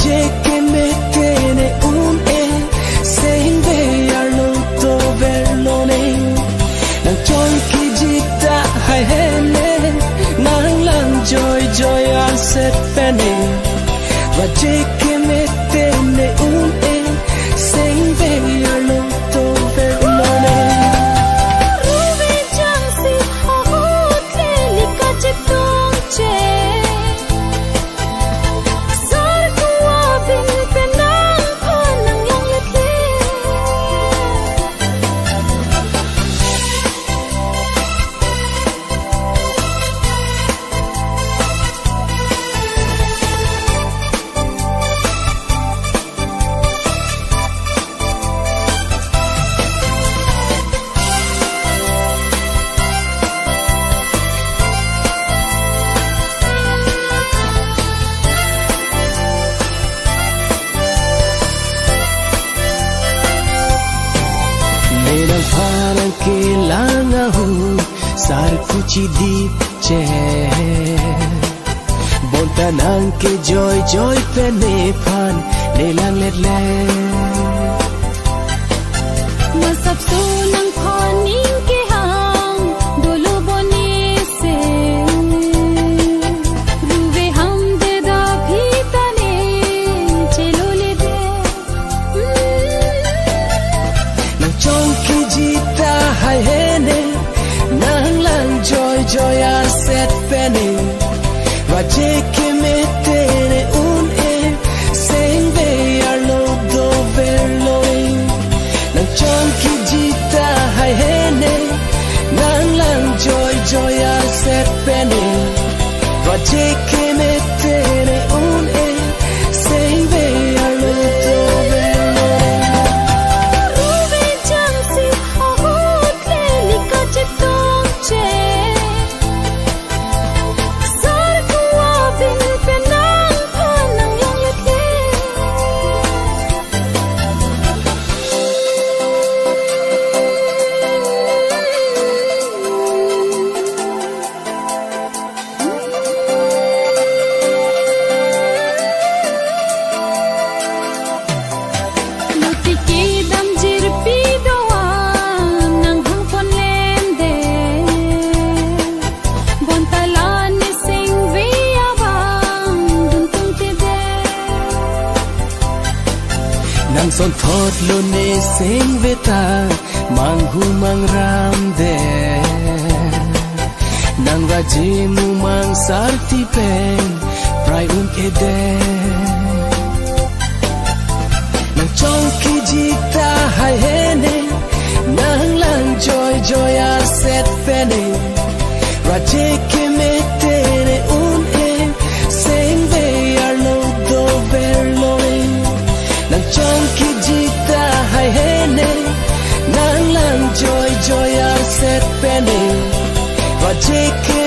je que me tiene un sen ve arlo to verlone nang chon ki jita hai hene nang lang joy joy an set pene và je que me tiene un sen ve arlo to verlone ruve chang si hot le lika chitong che Kuchi deep che bonta nang ke joy joy pe ne phan ne lang let le ma sap su nang khon ning ke hang dolo boni se ruve ham de da bhi tane chelo le de nang chong ki jita hai he ne nang lang joy joy an set penny và je que me tiene un sen ve arlo do verlo nang chong ki jita hai hene nang lang joy joy an set penny và je que me tiene un sen ve arlo do verlo ruve chang si hot le lika chitong che son thot lo ne sen veta mang hu mang ram de nang va ji mu mang sarti pen prai un ke de nang chong ki jita hai hene nang lang joy joy a set pene va je que me tiene un sen ve arlo do verlo nang chong ki jita hai hene nang lang joy joy an set penny và je que